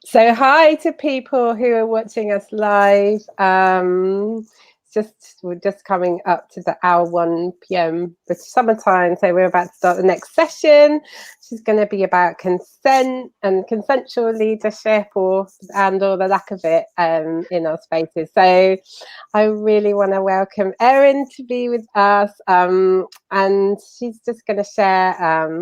So hi to people who are watching us live. We're just coming up to the hour 1 p.m. British summertime, so we're about to start the next session. She's going to be about consent and consensual leadership, or the lack of it in our spaces. So I really want to welcome Erin to be with us, and she's just going to share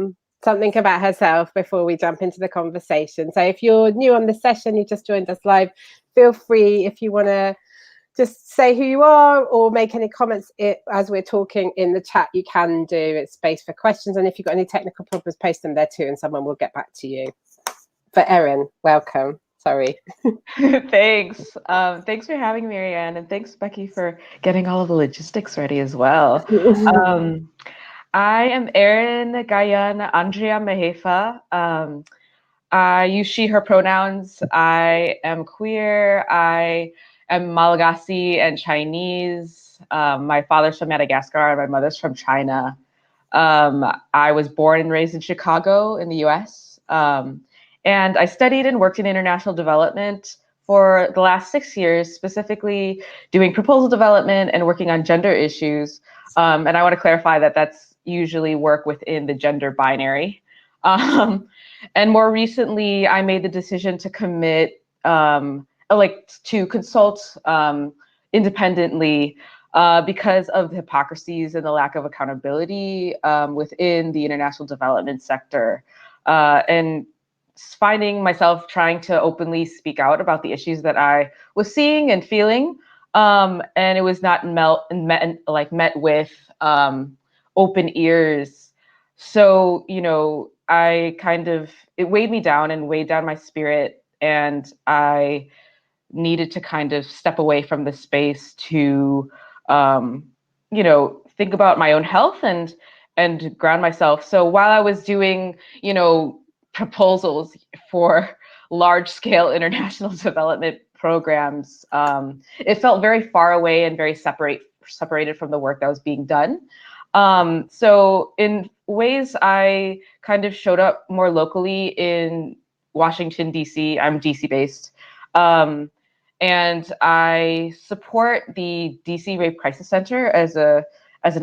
something about herself before we jump into the conversation. So if you're new on the session, you just joined us live, feel free, if you want to just say who you are or make any comments as we're talking in the chat, you can do. It's space for questions, and if you've got any technical problems, post them there too, and someone will get back to you. But Erin, welcome. Sorry. Thanks. Thanks for having me, Marianne, and thanks, Becky, for getting all of the logistics ready as well. I am Erin Gar-Yun Andriamahefa. I use she, her pronouns. I am queer. I am Malagasy and Chinese. My father's from Madagascar and my mother's from China. I was born and raised in Chicago in the US. And I studied and worked in international development for the last 6 years, specifically doing proposal development and working on gender issues. And I want to clarify that that's usually work within the gender binary. And more recently, I made the decision to commit, to consult independently because of the hypocrisies and the lack of accountability within the international development sector. And finding myself trying to openly speak out about the issues that I was seeing and feeling. And it was not met with open ears. So, it weighed me down and weighed down my spirit. And I needed to kind of step away from the space to, think about my own health and ground myself. So while I was doing, proposals for large scale international development programs, it felt very far away and very separated from the work that was being done. So in ways I kind of showed up more locally in Washington, D.C. I'm D.C. based. And I support the D.C. Rape Crisis Center as an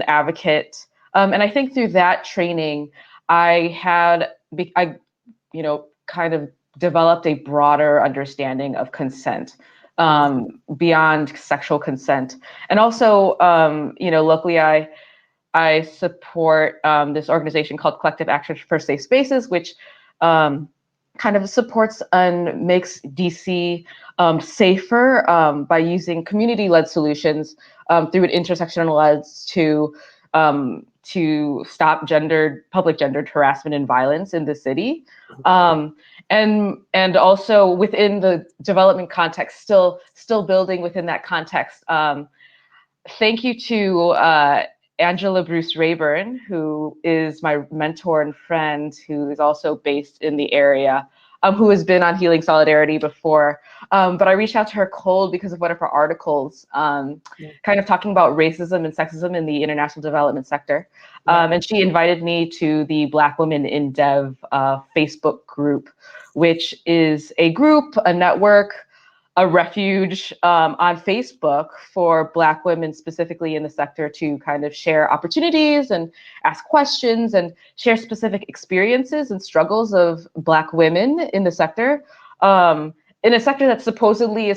advocate. And I think through that training, I kind of developed a broader understanding of consent beyond sexual consent. And also, locally, I support this organization called Collective Action for Safe Spaces, which kind of supports and makes DC safer by using community-led solutions through an intersectional lens to stop public gendered harassment and violence in the city. And also within the development context, still building within that context. Thank you to Angela Bruce Rayburn, who is my mentor and friend, who is also based in the area, who has been on Healing Solidarity before. But I reached out to her cold because of one of her articles, kind of talking about racism and sexism in the international development sector. And she invited me to the Black Women in Dev Facebook group, which is a group, a network, a refuge on Facebook for Black women specifically in the sector to kind of share opportunities and ask questions and share specific experiences and struggles of Black women in the sector, in a sector that supposedly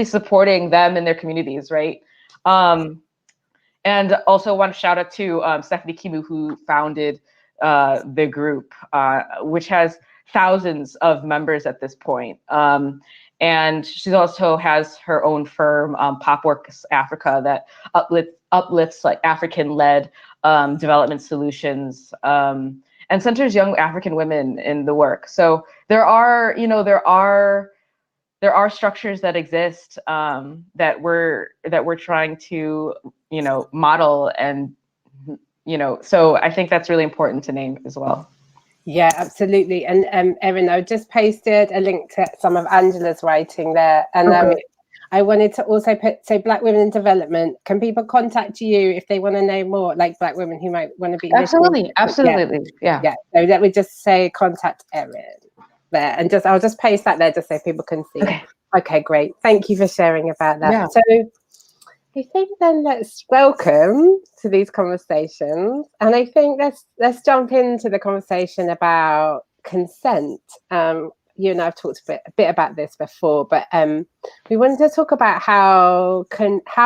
supporting them and their communities, right? And also want to shout out to Stephanie Kimu, who founded the group, which has thousands of members at this point. And she also has her own firm, Popworks Africa, that uplifts like African-led development solutions and centers young African women in the work. So there are structures that exist that we're trying to model, and so I think that's really important to name as well. Yeah, absolutely. And Erin, I just posted a link to some of Angela's writing there, and I wanted to also put, so Black Women in Development, can people contact you if they want to know more, like Black women who might want to be listening? Absolutely. Yeah. So let me just say contact Erin there, and I'll just paste that there just so people can see it. Okay, great. Thank you for sharing about that. Yeah. So I think then let's welcome to these conversations, and I think let's jump into the conversation about consent. You and I have talked a bit about this before, but we wanted to talk about how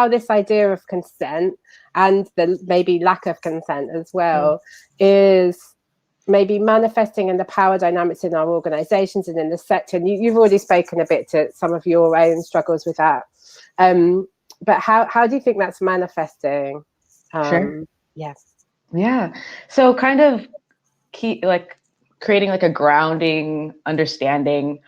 this idea of consent and the maybe lack of consent as well is maybe manifesting in the power dynamics in our organizations and in the sector. And you've already spoken a bit to some of your own struggles with that. But how do you think that's manifesting? Sure. Yes. Yeah. So kind of creating like a grounding understanding.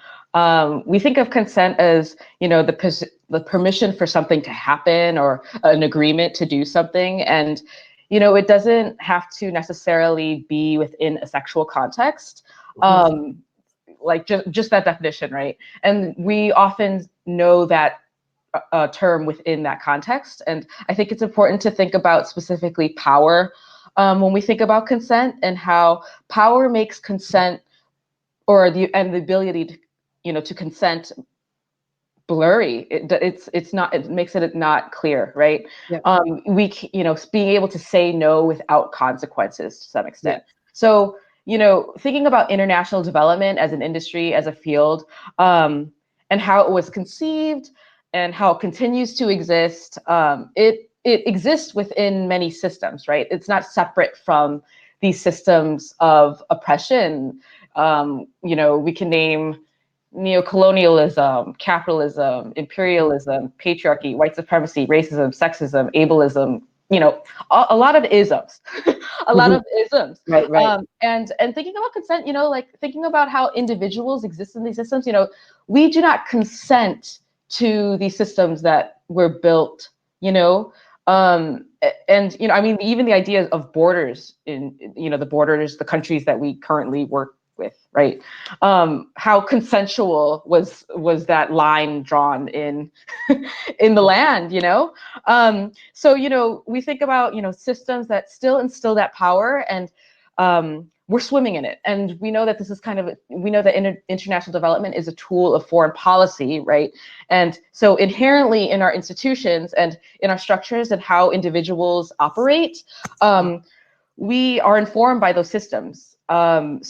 We think of consent as, the permission for something to happen or an agreement to do something. And, it doesn't have to necessarily be within a sexual context. Like just that definition, right? And we often know that term within that context. And I think it's important to think about specifically power when we think about consent, and how power makes consent the ability to, to consent blurry. It makes it not clear, right? Yeah. Being able to say no without consequences to some extent. Yeah. So, thinking about international development as an industry, as a field, and how it was conceived and how it continues to exist, it exists within many systems, right? It's not separate from these systems of oppression. We can name neocolonialism, capitalism, imperialism, patriarchy, white supremacy, racism, sexism, ableism, a lot of isms, a lot of isms. Right. And thinking about consent, like thinking about how individuals exist in these systems, we do not consent to these systems that were built, and even the idea of borders in, the countries that we currently work with, right? How consensual was that line drawn in in the land, So we think about systems that still instill that power, and we're swimming in it. And we know that this is we know that international development is a tool of foreign policy, right? And so inherently in our institutions and in our structures and how individuals operate, we are informed by those systems. And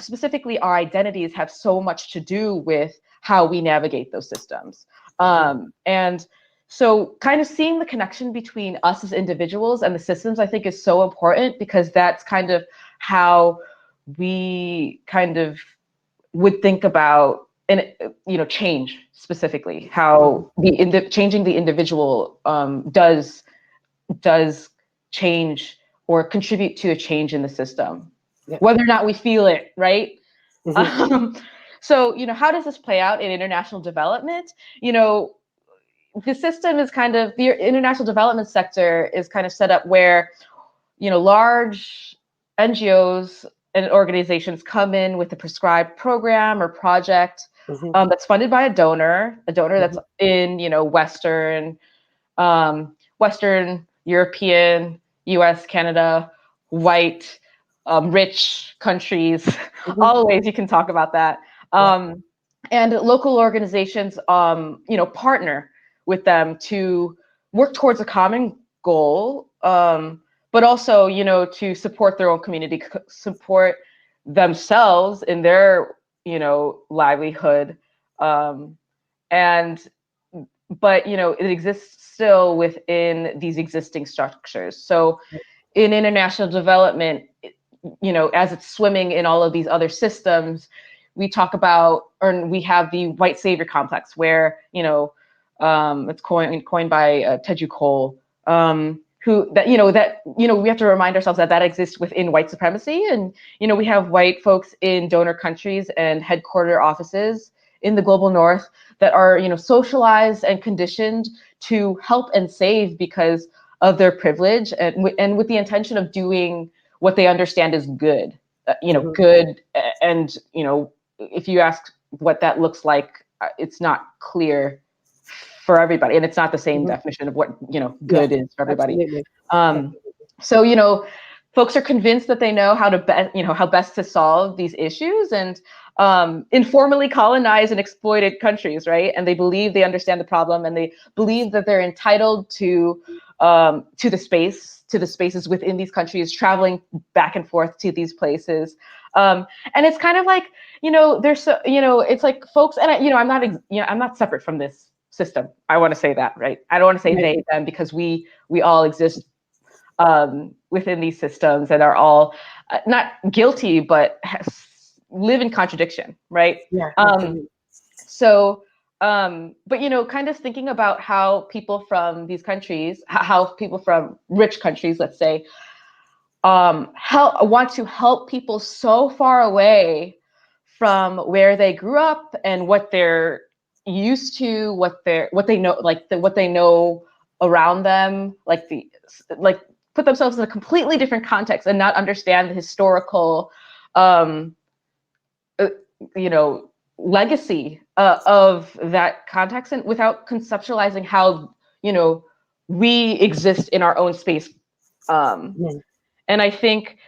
specifically our identities have so much to do with how we navigate those systems. And so kind of seeing the connection between us as individuals and the systems, I think, is so important, because that's kind of how we kind of would think about change, specifically how changing the individual does change or contribute to a change in the system. Whether or not we feel it, right? So, how does this play out in international development? The system is the international development sector is kind of set up where, large NGOs and organizations come in with a prescribed program or project that's funded by a donor that's in, Western European, US, Canada, white, rich countries, all the ways you can talk about that. And local organizations, partner with them to work towards a common goal, but also, to support their own community, support themselves in their, livelihood. But it exists still within these existing structures. So in international development, as it's swimming in all of these other systems, we talk about, or we have the white savior complex, where it's coined by Teju Cole, we have to remind ourselves that exists within white supremacy. And we have white folks in donor countries and headquarter offices in the global north that are socialized and conditioned to help and save because of their privilege, and with the intention of doing what they understand is good, good. And if you ask what that looks like it's not clear for everybody, and it's not the same definition of what good is for everybody. Absolutely. So folks are convinced that they know how to how best to solve these issues, and informally colonized and exploited countries, right? And they believe they understand the problem, and they believe that they're entitled to the spaces within these countries, traveling back and forth to these places. And it's kind of like, there's it's like folks, and I'm not separate from this system. I want to say that, right? I don't want to say they, them, because we all exist within these systems and are all not guilty, but live in contradiction, right? Yeah. But kind of thinking about how people from these countries, how people from rich countries, let's say, want to help people so far away from where they grew up and what they're used to, what they know, like what they know around them, like put themselves in a completely different context and not understand the historical, legacy of that context, and without conceptualizing how we exist in our own space, and I think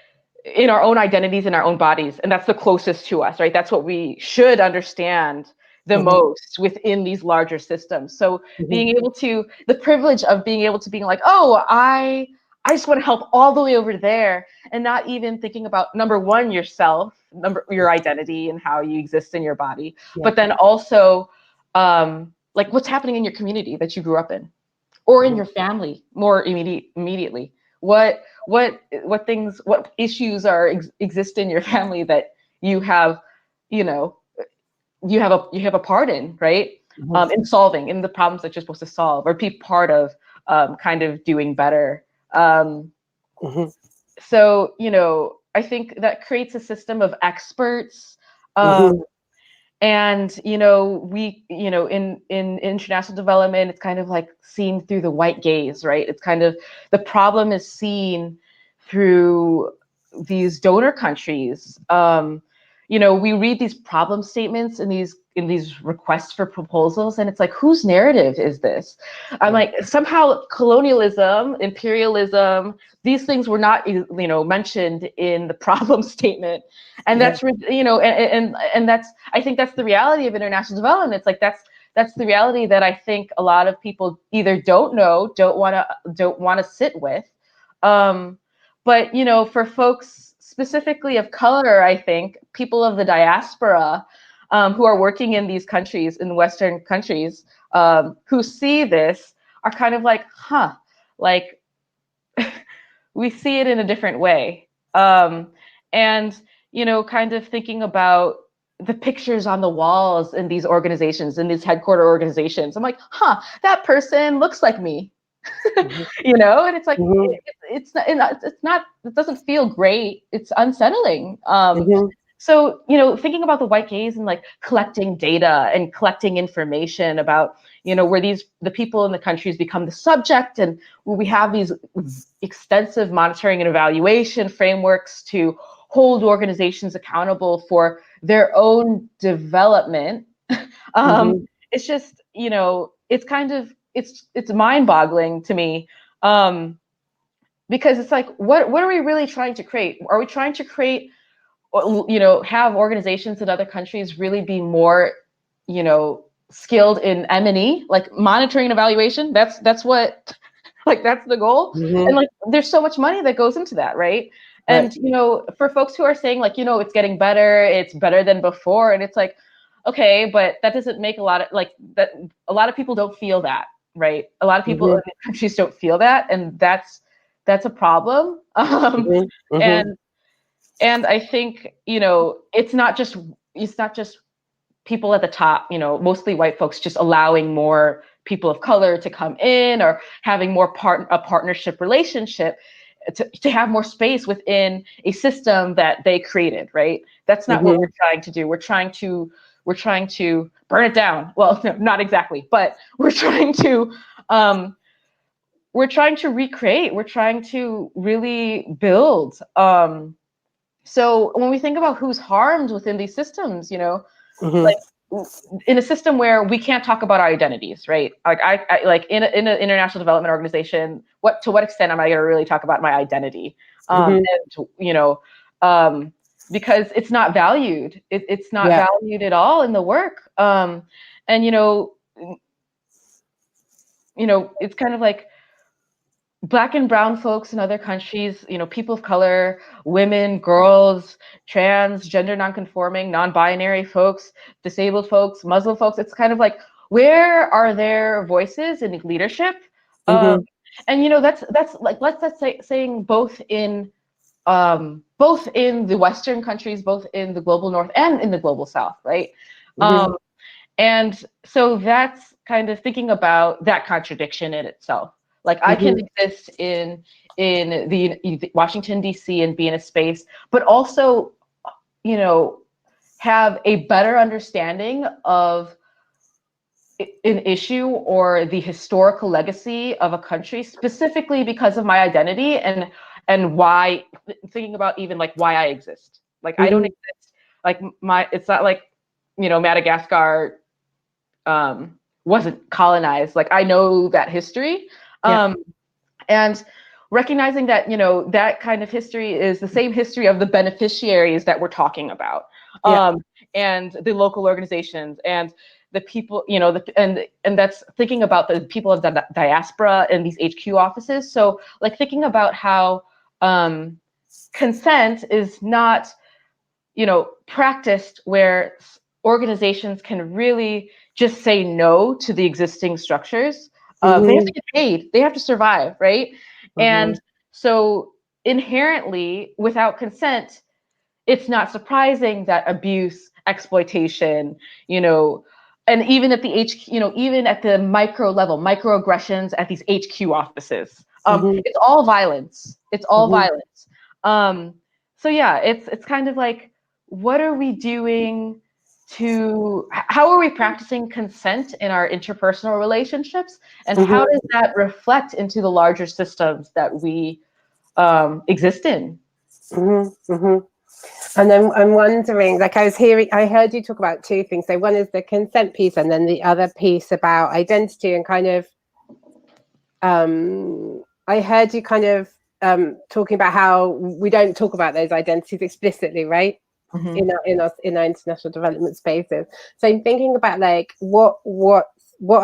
in our own identities, in our own bodies, and that's the closest to us, right? That's what we should understand the most within these larger systems. So being able to, the privilege of being able to be like, oh, I just want to help all the way over there, and not even thinking about, number one, yourself, your identity and how you exist in your body, but then also like what's happening in your community that you grew up in, or in your family more immediately. What things, what issues exist in your family that you have, you have a part in, right? In solving, in the problems that you're supposed to solve, or be part of, kind of doing better. So, I think that creates a system of experts. And, we, in international development, it's kind of like seen through the white gaze, right? It's kind of, the problem is seen through these donor countries. We read these problem statements in these requests for proposals, and it's like, whose narrative is this? I'm like, somehow colonialism, imperialism, these things were not, mentioned in the problem statement, and that's, and that's, I think that's the reality of international development. It's like that's the reality that I think a lot of people either don't know, don't want to sit with, but for folks specifically of color, I think people of the diaspora, who are working in these countries, in Western countries, who see this, are kind of like, like we see it in a different way. And, kind of thinking about the pictures on the walls in these organizations, in these headquarter organizations. I'm like, that person looks like me. And it's like, it's not, it doesn't feel great. It's unsettling. So, thinking about the white gaze and like collecting data and collecting information about, where the people in the countries become the subject, and where we have these extensive monitoring and evaluation frameworks to hold organizations accountable for their own development. It's just, it's kind of, it's mind-boggling to me, because it's like, what are we really trying to create? Are we trying to create, have organizations in other countries really be more, skilled in M&E, like monitoring and evaluation? That's what, like, that's the goal. And like, there's so much money that goes into that, right? And for folks who are saying like, it's getting better, it's better than before, and it's like, okay, but that doesn't make a lot of people don't feel that, right? A lot of people in the countries don't feel that, and that's a problem. And I think, it's not just people at the top, mostly white folks, just allowing more people of color to come in, or having more a partnership relationship, to have more space within a system that they created, right? That's not what we're trying to do. We're trying to burn it down. Well, no, not exactly, but we're trying to recreate. We're trying to really build. So when we think about who's harmed within these systems, like in a system where we can't talk about our identities, right? Like I like in an international development organization, to what extent am I going to really talk about my identity? And because it's not valued, it's not valued at all in the work. And it's kind of like Black and brown folks in other countries, people of color, women, girls, trans, gender nonconforming, non-binary folks, disabled folks, Muslim folks. It's kind of like, where are their voices in leadership? And that's like, let's say saying both in the Western countries, both in the global North and in the global South, right? And so that's kind of thinking about that contradiction in itself. Like I can exist in the Washington D.C. and be in a space, but also, have a better understanding of an issue or the historical legacy of a country, specifically because of my identity and why. Thinking about even like why I exist. Like I don't exist. Like it's not like Madagascar wasn't colonized. Like I know that history. And recognizing that, that kind of history is the same history of the beneficiaries that we're talking about, and the local organizations and the people, and that's thinking about the people of the diaspora and these HQ offices. So like thinking about how consent is not, practiced where organizations can really just say no to the existing structures. They have to get paid. They have to survive, right? And so inherently, without consent, it's not surprising that abuse, exploitation, and even at the even at the micro level, microaggressions at these HQ offices, it's all violence. It's all violence. So yeah, it's kind of like, what are we doing how are we practicing consent in our interpersonal relationships, and how does that reflect into the larger systems that we exist in? And then I'm wondering, like I heard you talk about two things. So one is the consent piece, and then the other piece about identity, and kind of I heard you kind of talking about how we don't talk about those identities explicitly, right? In our international development spaces. So I'm thinking about like what are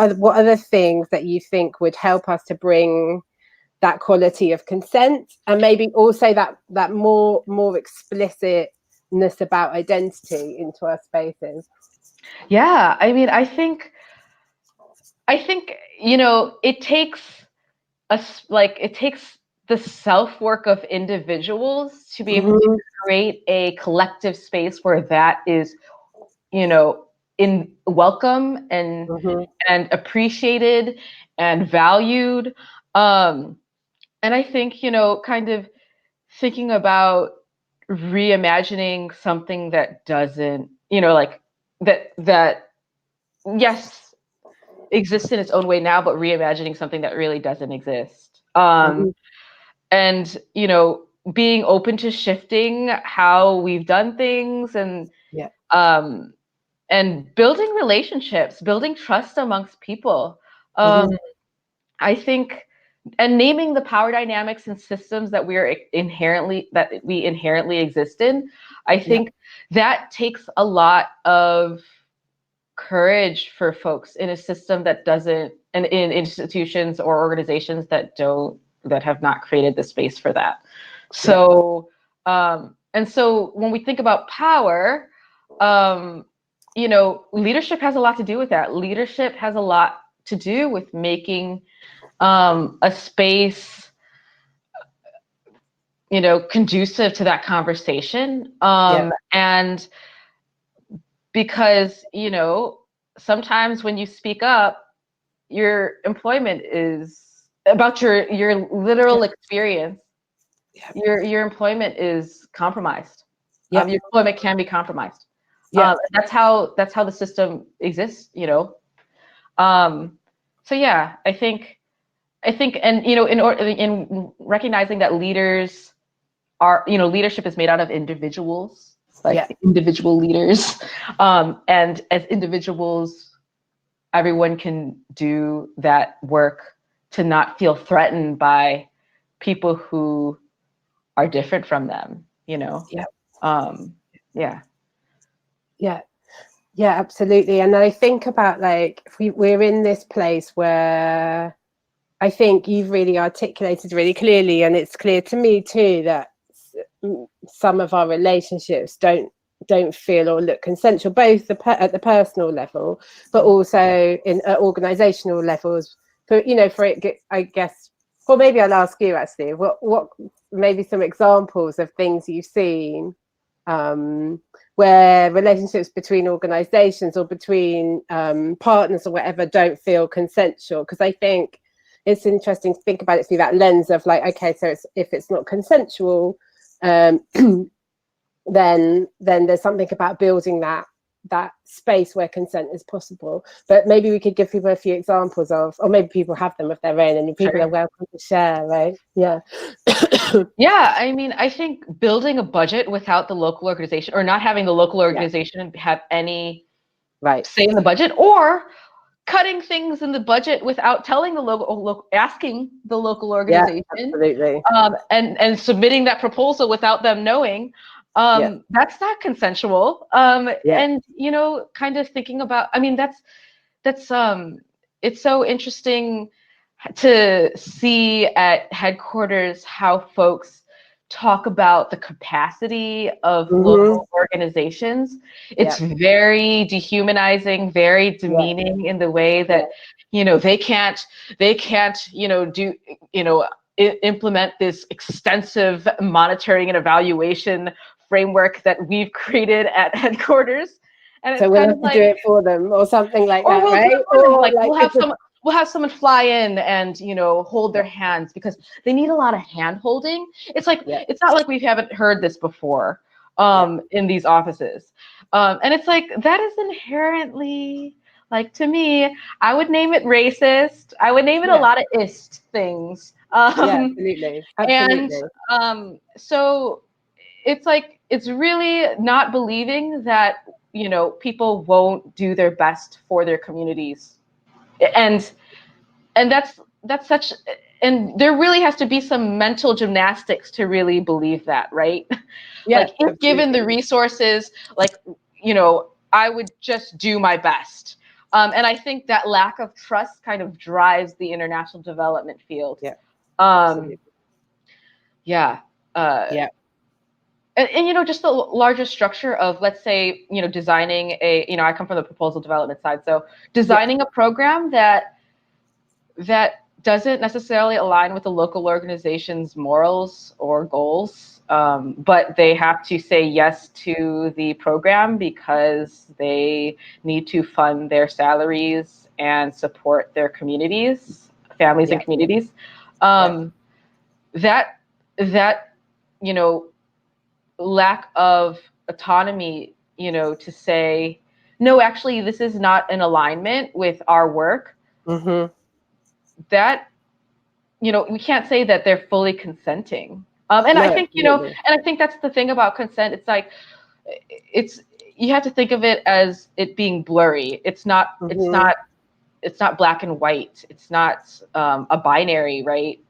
the things that you think would help us to bring that quality of consent, and maybe also that more explicitness about identity into our spaces? Yeah, I mean, I think it takes the self work of individuals to be able to create a collective space where that is, in welcome and appreciated and valued. And I think, kind of thinking about reimagining something that doesn't, like that yes, exists in its own way now, but reimagining something that really doesn't exist. And, being open to shifting how we've done things, and building relationships, building trust amongst people. I think, and naming the power dynamics and systems that we inherently exist in. I think that takes a lot of courage for folks in a system that doesn't, and in institutions or organizations that have not created the space for that. So, and so when we think about power, leadership has a lot to do with that. Leadership has a lot to do with making a space, conducive to that conversation. And because, sometimes when you speak up, your employment is about your literal experience. Your employment is compromised. Your employment can be compromised. That's how the system exists, So yeah, I think, and in recognizing that leaders are, leadership is made out of individuals. like individual leaders. And as individuals, everyone can do that work to not feel threatened by people who are different from them, you know? Yeah. Yeah. Yeah. Yeah, absolutely. And I think about like, if we're in this place where I think you've really articulated really clearly, and it's clear to me too, that some of our relationships don't feel or look consensual, both at the personal level, but also in organizational levels. For it, I guess, well, maybe I'll ask you actually, what maybe some examples of things you've seen where relationships between organizations or between partners or whatever don't feel consensual. Because I think it's interesting to think about it through that lens of like, okay, so if it's not consensual, then there's something about building that space where consent is possible. But maybe we could give people a few examples of, or maybe people have them of their own, and people are welcome to share, right? Yeah. Yeah, I mean, I think building a budget without the local organization, or not having the local organization have any say in the budget, or cutting things in the budget without telling the asking the local organization, absolutely. And submitting that proposal without them knowing, that's not consensual. And kind of thinking about, I mean, that's it's so interesting to see at headquarters how folks talk about the capacity of local organizations. It's very dehumanizing, very demeaning in the way that, they can't, implement this extensive monitoring and evaluation framework that we've created at headquarters. And it's so we'll have to do it for them or something like that, we'll right? Or like we'll have someone fly in and hold their hands, because they need a lot of hand holding. It's like it's not like we haven't heard this before in these offices, and it's like that is inherently, like, to me, I would name it racist. I would name it a lot of ist things. Absolutely. And so it's like, it's really not believing that people won't do their best for their communities, and that's such, and there really has to be some mental gymnastics to really believe that, right? Like, if given the resources, like, I would just do my best. And I think that lack of trust kind of drives the international development field. And just the larger structure of, let's say, designing I come from the proposal development side, so designing a program that doesn't necessarily align with the local organization's morals or goals, but they have to say yes to the program because they need to fund their salaries and support their communities, families and communities. That lack of autonomy, to say, no, actually, this is not in alignment with our work. That, we can't say that they're fully consenting. I think, and I think that's the thing about consent. It's like, you have to think of it as it being blurry. It's not black and white. It's not a binary, right?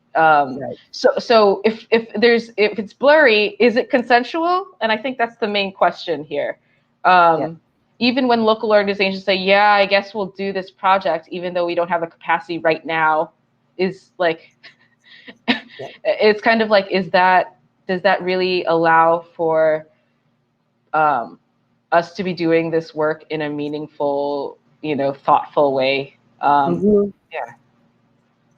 So if it's blurry, is it consensual? And I think that's the main question here. Even when local organizations say, yeah, I guess we'll do this project, even though we don't have the capacity right now, is like, it's kind of like, does that really allow for us to be doing this work in a meaningful, thoughtful way?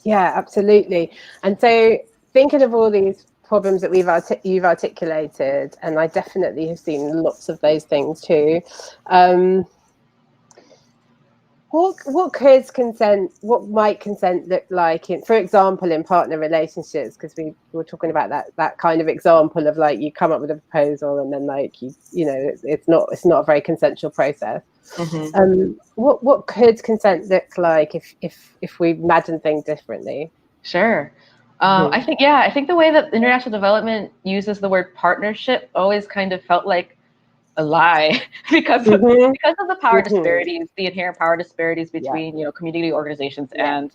Yeah, absolutely. And so, thinking of all these problems that you've articulated, and I definitely have seen lots of those things too. What might consent look like for example, in partner relationships? Because we were talking about that kind of example of, like, you come up with a proposal and then, like, it's not a very consensual process. What could consent look like if we imagine things differently? Sure. I think the way that international development uses the word partnership always kind of felt like a lie because of the power disparities, the inherent power disparities between community organizations and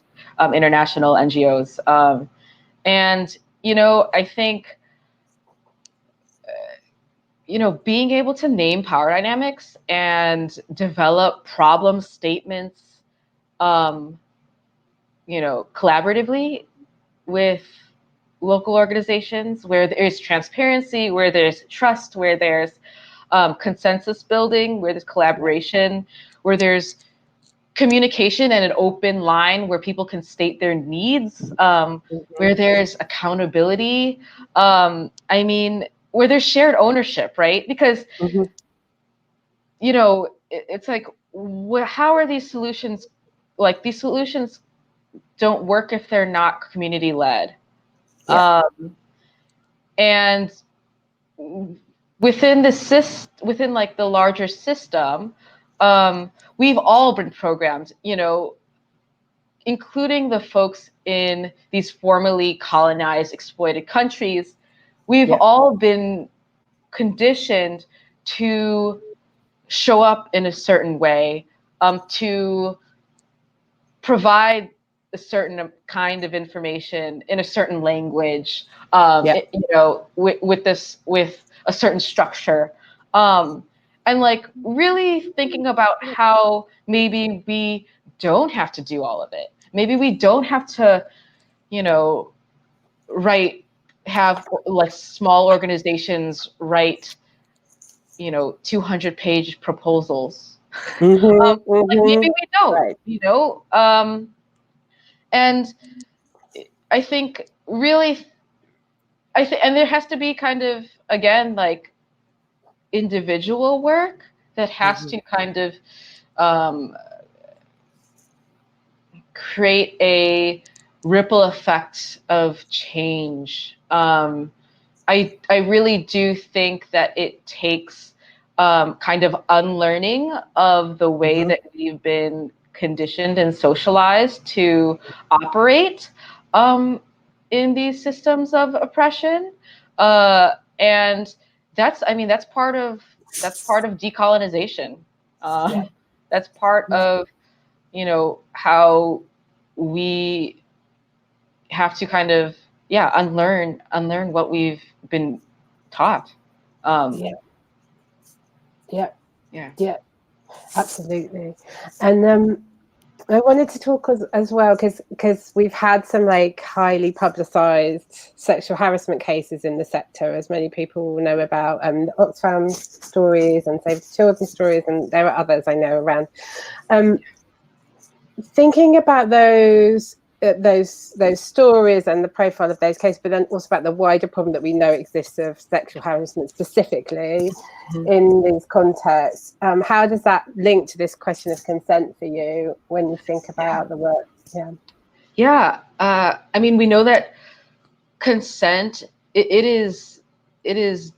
international NGOs. And I think being able to name power dynamics and develop problem statements, collaboratively with local organizations, where there's transparency, where there's trust, where there's consensus building, where there's collaboration, where there's communication and an open line where people can state their needs, where there's accountability. Where there's shared ownership, right? Because, it's like, how are these solutions, like these solutions don't work if they're not community led. And within within like the larger system, we've all been programmed, including the folks in these formerly colonized, exploited countries. We've all been conditioned to show up in a certain way, to provide a certain kind of information in a certain language, with a certain structure, and like really thinking about how maybe we don't have to do all of it. Maybe we don't have to, have like small organizations write, 200-page proposals. Like maybe we don't, and I think really, and there has to be kind of, again, like individual work that has to kind of create a ripple effect of change. I really do think that it takes kind of unlearning of the way that we've been conditioned and socialized to operate in these systems of oppression, and that's part of decolonization. That's part of how we have to kind of unlearn what we've been taught. Absolutely. And I wanted to talk as well because we've had some like highly publicized sexual harassment cases in the sector, as many people know about, the Oxfam stories and Save the Children stories, and there are others I know around. Thinking about those stories and the profile of those cases, but then also about the wider problem that we know exists of sexual harassment specifically in these contexts. How does that link to this question of consent for you when you think about the work? We know that consent, it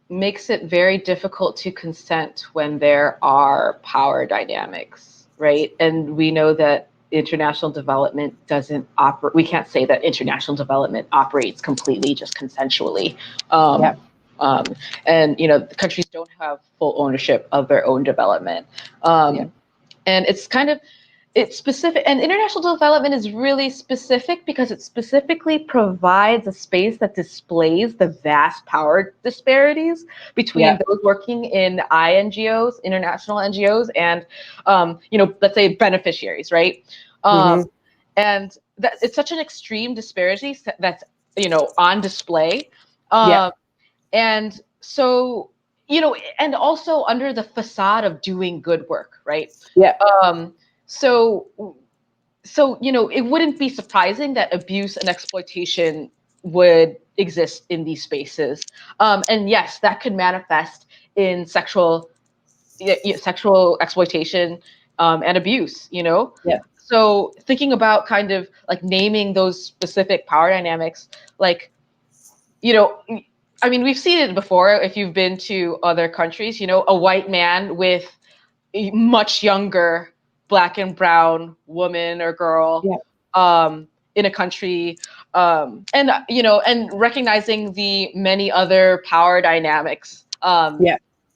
makes it very difficult to consent when there are power dynamics, right? And we know that international development doesn't operate. We can't say that international development operates completely just consensually. And countries don't have full ownership of their own development. And it's specific, and international development is really specific because it specifically provides a space that displays the vast power disparities between those working in INGOs, international NGOs, and let's say beneficiaries, right? And that it's such an extreme disparity that's on display, and so and also under the facade of doing good work, right? So it wouldn't be surprising that abuse and exploitation would exist in these spaces. And yes, that could manifest in sexual exploitation and abuse, So thinking about kind of like naming those specific power dynamics, like, we've seen it before. If you've been to other countries, a white man with a much younger Black and brown woman or girl in a country, and recognizing the many other power dynamics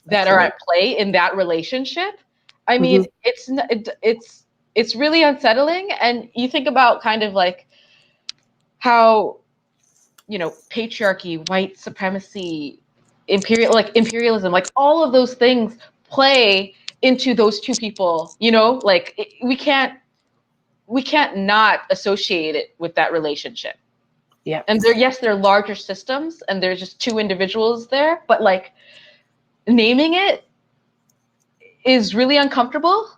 that are at play in that relationship. I mean, it's really unsettling. And you think about kind of like how, you know, patriarchy, white supremacy, imperialism, like all of those things play into those two people, you know, like we can't not associate it with that relationship. Yeah. And they're larger systems and there's just two individuals there, but like naming it is really uncomfortable.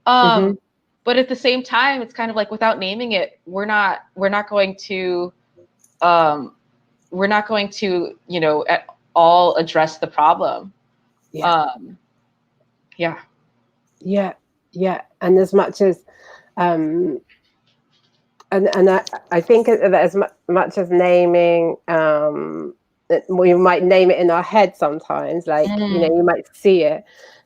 But at the same time, it's kind of like without naming it, we're not going to, you know, at all address the problem. Yeah. Yeah. And as much as and I think that as much as naming, we might name it in our head sometimes, like, you know, you might see it.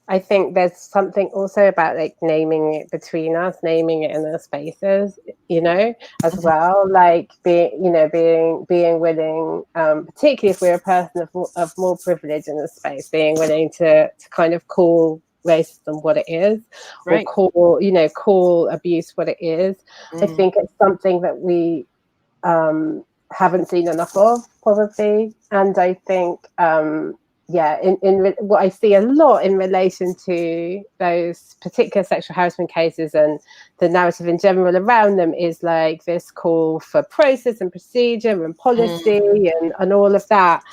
I think there's something also about like naming it between us, naming it in our spaces, you know, as well. Like being willing, particularly if we're a person of more privilege in the space, being willing to kind of call racism what it is, or call abuse what it is. I think it's something that we haven't seen enough of, probably. And I think in what I see a lot in relation to those particular sexual harassment cases and the narrative in general around them is like this call for process and procedure and policy and all of that,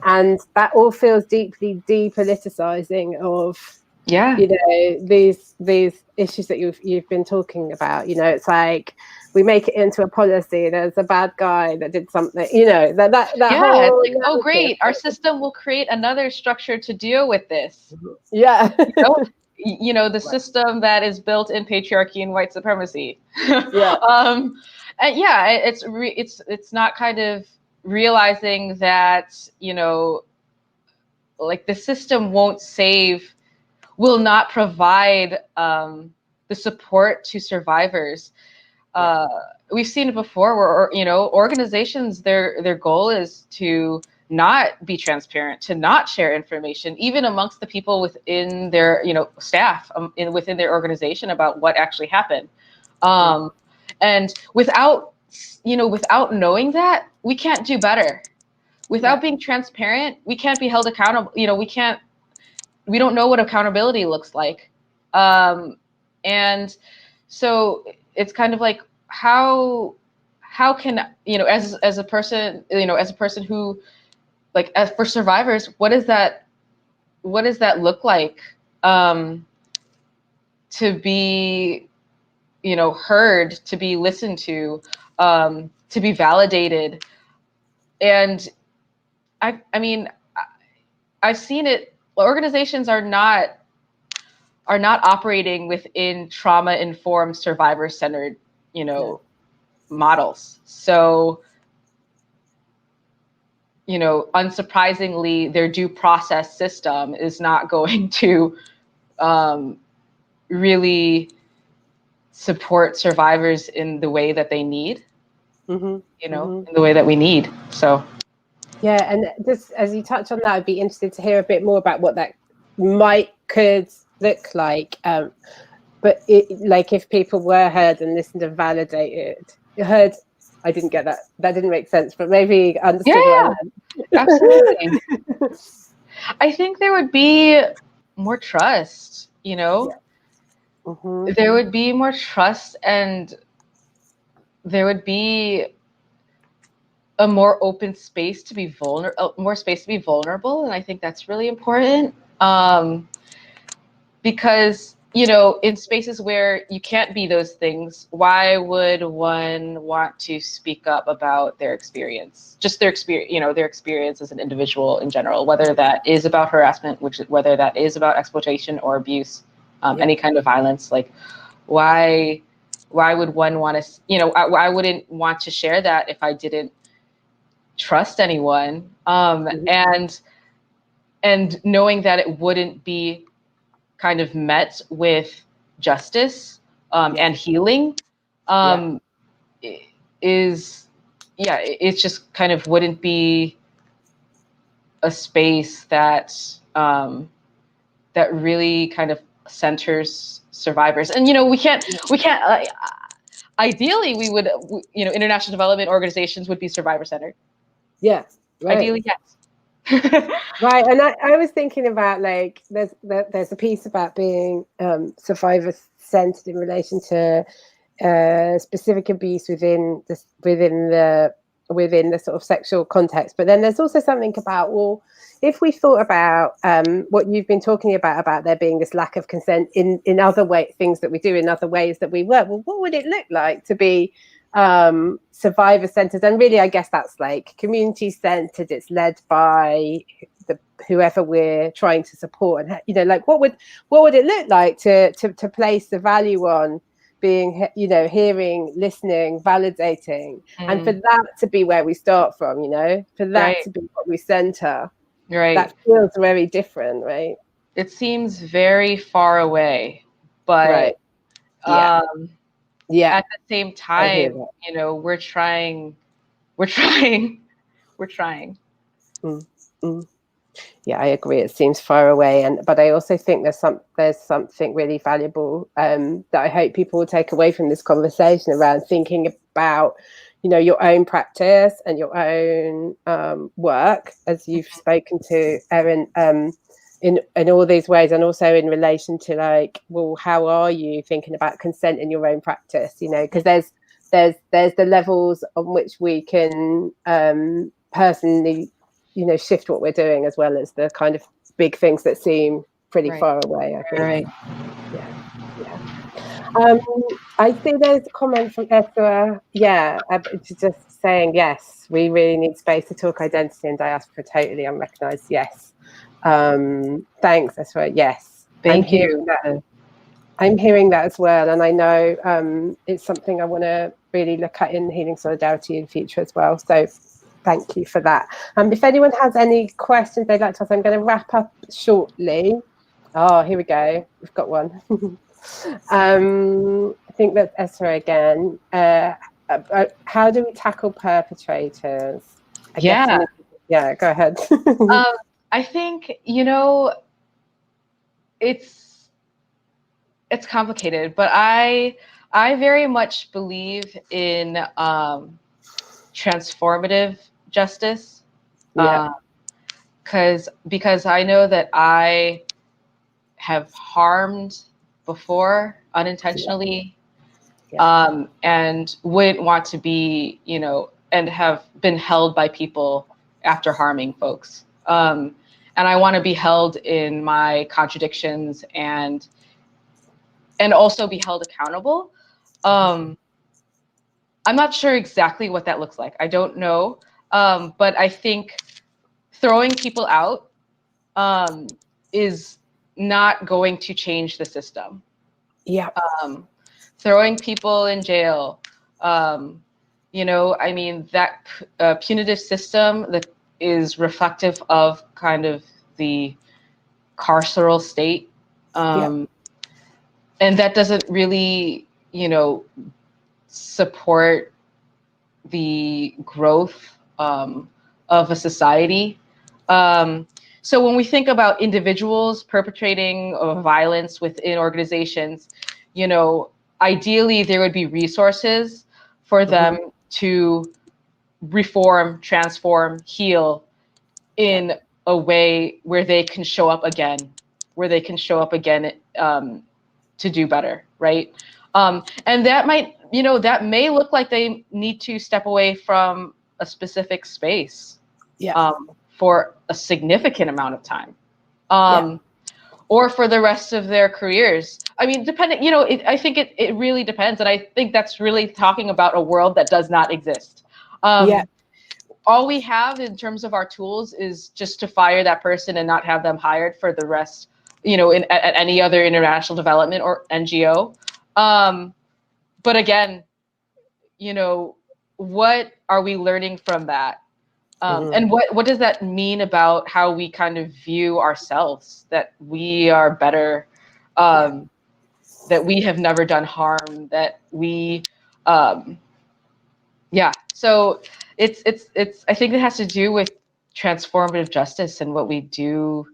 and that all feels deeply depoliticizing of you know these issues that you've been talking about. You know, it's like we make it into a policy. There's a bad guy that did something. You know, that whole it's like, oh great, our system will create another structure to deal with this. Yeah. You know, the system that is built in patriarchy and white supremacy. Yeah. And yeah, it's not kind of realizing that, you know, like the system will not provide the support to survivors. We've seen it before where, you know, organizations, their goal is to not be transparent, to not share information, even amongst the people within their, you know, staff within their organization about what actually happened. And without knowing that, we can't do better. Without being transparent, we can't be held accountable. You know, we don't know what accountability looks like. And so it's kind of like, how can, you know, as a person, you know, as a person who, like, as for survivors, what does that look like, to be, you know, heard, to be listened to be validated. And I mean, I've seen it. Organizations are not operating within trauma-informed, survivor-centered, you know, models. So, you know, unsurprisingly, their due process system is not going to really support survivors in the way that they need, you know, in the way that we need. So. Yeah, and just as you touch on that, I'd be interested to hear a bit more about what that could look like. But like if people were heard and listened and validated, heard. I didn't get that. That didn't make sense, but maybe understood what I meant. Absolutely. I think there would be more trust, you know. There would be more trust, and there would be a more open space to be vulnerable, and I think that's really important. Because, you know, in spaces where you can't be those things, why would one want to speak up about their experience? Just their experience, you know, their experience as an individual in general, whether that is about harassment, whether that is about exploitation or abuse, any kind of violence. Like, why would one want to, you know, I wouldn't want to share that if I didn't trust anyone. And knowing that it wouldn't be kind of met with justice and healing it just kind of wouldn't be a space that that really kind of centers survivors. And, we can't, ideally we would, international development organizations would be survivor centered. Yeah, right. Ideally, yes. Right, and I was thinking about, like, there's a piece about being survivor centered in relation to specific abuse within the sort of sexual context, but then there's also something about, well, if we thought about what you've been talking about there being this lack of consent in other things that we do, in other ways that we work, well, what would it look like to be survivor centered? And really, I guess that's like community centered. It's led by whoever we're trying to support, and like what would it look like to place the value on being, hearing, listening, validating, and for that to be where we start from, for that to be what we center. Right. That feels very different, right? It seems very far away, but right. Yeah. At the same time, we're trying. Yeah, I agree. It seems far away, but I also think there's something really valuable that I hope people will take away from this conversation around thinking about, your own practice and your own work, as you've spoken to, Erin, in all these ways, and also in relation to, like, well, how are you thinking about consent in your own practice? Because there's the levels on which we can personally, shift what we're doing, as well as the kind of big things that seem pretty far away, I think. Right. Yeah. I see there's a comment from Esther. Yeah, just saying, yes, we really need space to talk identity and diaspora, totally unrecognized. Yes. Thanks, Esther. Yes. Thank you. I'm hearing that as well. And I know it's something I want to really look at in Healing Solidarity in future as well. So thank you for that. If anyone has any questions they'd like to ask, I'm going to wrap up shortly. Oh, here we go. We've got one. I think that's Esther again. How do we tackle perpetrators? Yeah, go ahead. I think, it's complicated, but I very much believe in transformative justice. Yeah. Because I know that I have harmed before unintentionally, and wouldn't want to be, and have been held by people after harming folks. And I want to be held in my contradictions and also be held accountable. I'm not sure exactly what that looks like. I don't know. But I think throwing people out is not going to change the system. Yeah. Throwing people in jail, that punitive system that is reflective of kind of the carceral state. And that doesn't really, support the growth of a society. So when we think about individuals perpetrating violence within organizations, ideally there would be resources for them to reform, transform, heal in a way where they can show up again, to do better, right? And that may look like they need to step away from a specific space for a significant amount of time, or for the rest of their careers. I mean, depending, I think it really depends. And I think that's really talking about a world that does not exist. All we have in terms of our tools is just to fire that person and not have them hired for the rest, at any other international development or NGO. But again, what are we learning from that? And what does that mean about how we kind of view ourselves, that we are better, that we have never done harm, that we, so it's, I think it has to do with transformative justice and what we do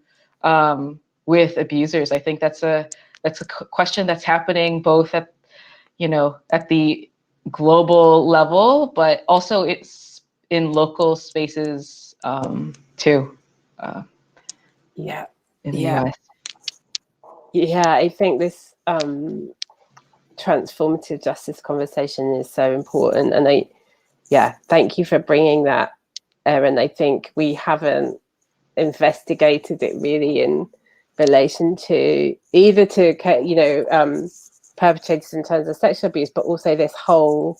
with abusers. I think that's a question that's happening both at, at the global level, but also it's in local spaces too. Yeah. In the Yeah. US. Yeah, I think this transformative justice conversation is so important. And thank you for bringing that, Erin. I think we haven't investigated it really in relation to either to, perpetrators in terms of sexual abuse, but also these whole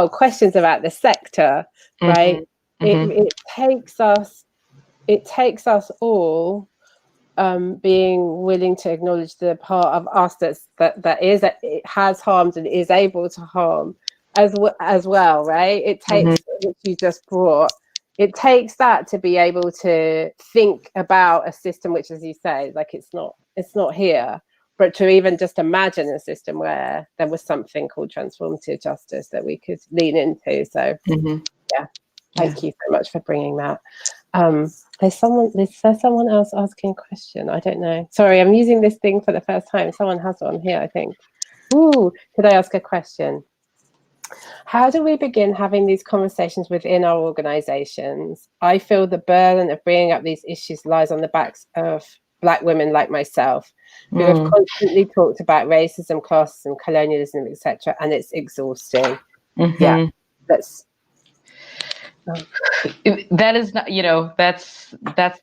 questions about the sector, right? Mm-hmm. It takes us all being willing to acknowledge the part of us that it has harmed and is able to harm as well, right? It takes, which you just brought, it takes that to be able to think about a system which, as you say, like it's not here, but to even just imagine a system where there was something called transformative justice that we could lean into. So thank you so much for bringing that. There's someone else asking a question. I don't know. Sorry, I'm using this thing for the first time. Someone has one here, I think. Ooh, could I ask a question? How do we begin having these conversations within our organizations? I feel the burden of bringing up these issues lies on the backs of Black women like myself, who have constantly talked about racism, classism, colonialism, etc., and it's exhausting. Yeah, that's. That is not, that's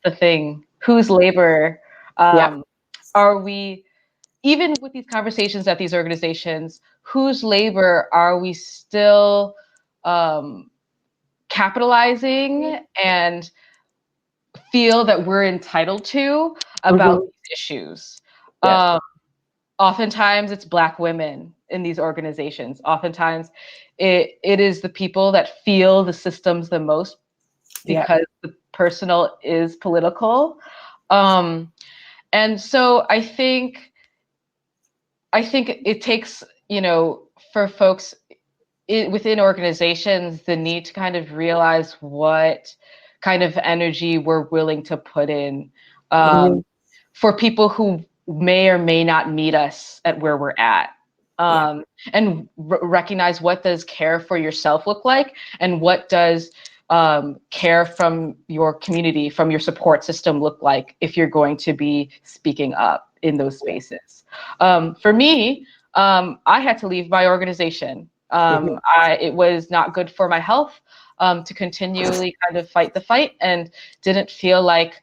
the thing. Whose labor are we, even with these conversations at these organizations, whose labor are we still capitalizing and feel that we're entitled to about these issues? Oftentimes it's Black women in these organizations. Oftentimes it is the people that feel the systems the most because the personal is political. And so I think it takes, for folks within organizations, the need to kind of realize what kind of energy we're willing to put in for people who may or may not meet us at where we're at. And recognize, what does care for yourself look like, and what does care from your community, from your support system look like if you're going to be speaking up in those spaces. For me, I had to leave my organization. It was not good for my health to continually kind of fight the fight, and didn't feel like,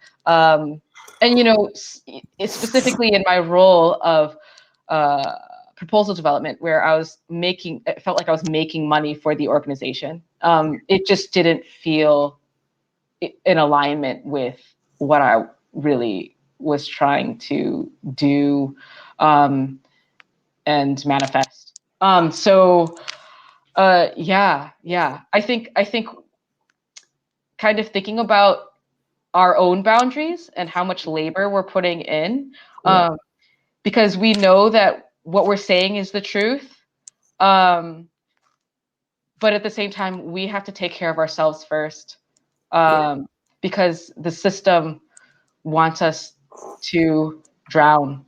specifically in my role of proposal development, where it felt like I was making money for the organization. It just didn't feel in alignment with what I really was trying to do and manifest. I think kind of thinking about our own boundaries and how much labor we're putting in, because we know that what we're saying is the truth. But at the same time, we have to take care of ourselves first, because the system wants us to drown.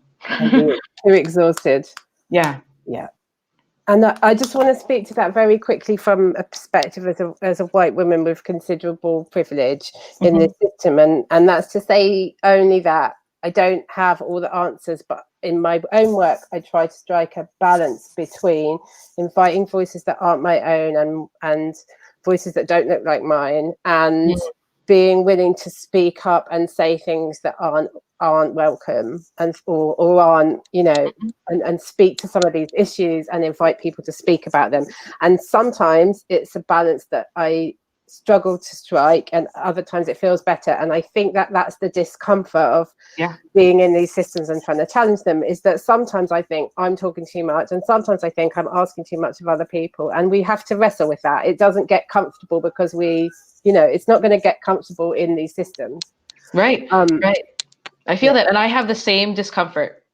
Too exhausted. Yeah. And I just want to speak to that very quickly from a perspective as a white woman with considerable privilege in this system. And that's to say only that I don't have all the answers, but in my own work, I try to strike a balance between inviting voices that aren't my own and voices that don't look like mine, and being willing to speak up and say things that aren't welcome or aren't, and speak to some of these issues and invite people to speak about them. And sometimes it's a balance that I struggle to strike, and other times it feels better. And I think that that's the discomfort of being in these systems and trying to challenge them, is that sometimes I think I'm talking too much, and sometimes I think I'm asking too much of other people, and we have to wrestle with that. It doesn't get comfortable because it's not going to get comfortable in these systems. Right. I feel that, and I have the same discomfort.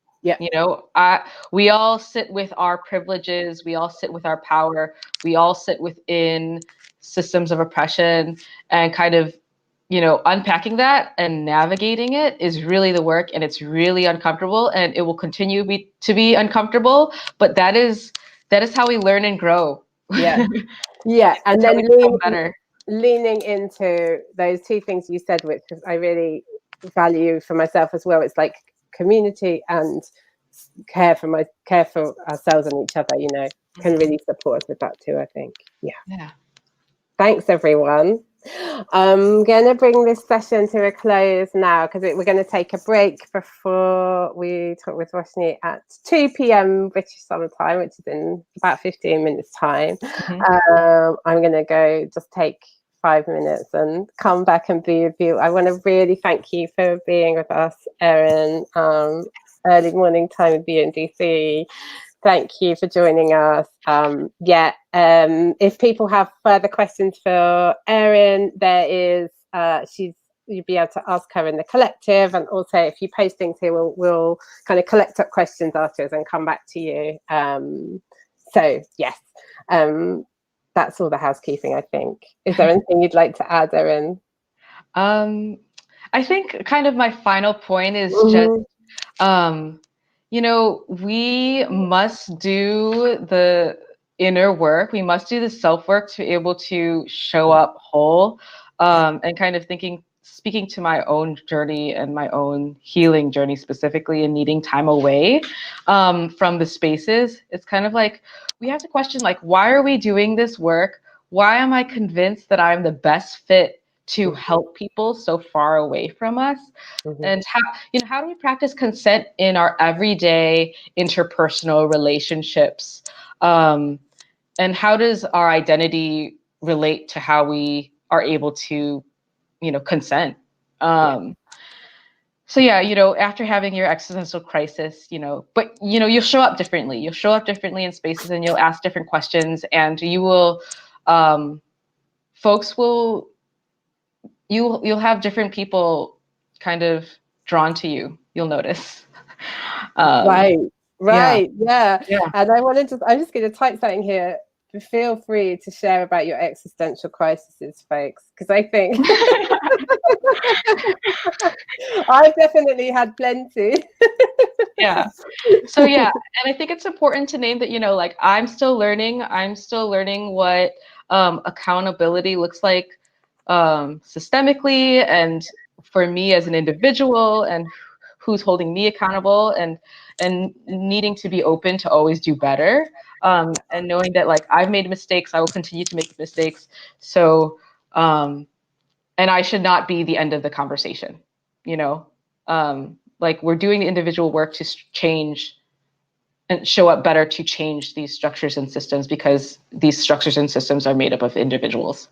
We all sit with our privileges, we all sit with our power, we all sit within systems of oppression, and kind of, unpacking that and navigating it is really the work, and it's really uncomfortable, and it will continue to be uncomfortable. But that is how we learn and grow. Yeah. Yeah. And That's how then we become better. leaning into those two things you said, which I really value for myself as well. It's like community and care for ourselves and each other, can really support us with that too, I think. Yeah. Thanks, everyone. I'm going to bring this session to a close now, because we're going to take a break before we talk with Roshni at 2 p.m. British Summer Time, which is in about 15 minutes time. I'm going to go just take 5 minutes and come back and be with you. I want to really thank you for being with us, Erin. Early morning time with you in DC. Thank you for joining us. If people have further questions for Erin, there is you'll be able to ask her in the collective, and also if you post things here, we'll kind of collect up questions afterwards and come back to you. So yes, that's all the housekeeping, I think. Is there anything you'd like to add, Erin? I think kind of my final point is just we must do the inner work. We must do the self-work to be able to show up whole. And kind of speaking to my own journey and my own healing journey specifically, and needing time away from the spaces. It's kind of like we have to question, like, why are we doing this work? Why am I convinced that I'm the best fit to help people so far away from us? And how do we practice consent in our everyday interpersonal relationships? And how does our identity relate to how we are able to, consent? So yeah, after having your existential crisis, but you'll show up differently. You'll show up differently in spaces, and you'll ask different questions, and you will, you'll have different people kind of drawn to you. You'll notice. Right. Yeah. Yeah. And I'm just going to type something here. Feel free to share about your existential crises, folks, because I think I've definitely had plenty. Yeah. So yeah, and I think it's important to name that, like, I'm still learning what accountability looks like systemically, and for me as an individual, and who's holding me accountable, and needing to be open to always do better, and knowing that, like, I've made mistakes, I will continue to make mistakes. So and I should not be the end of the conversation, like, we're doing the individual work to change and show up better to change these structures and systems, because these structures and systems are made up of individuals.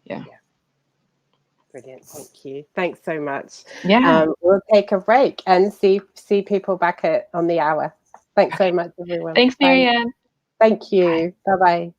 Yeah. Brilliant. Thank you. Thanks so much. Yeah. We'll take a break and see people back on the hour. Thanks so much, everyone. Thanks, Marianne. Thank you. Bye-bye.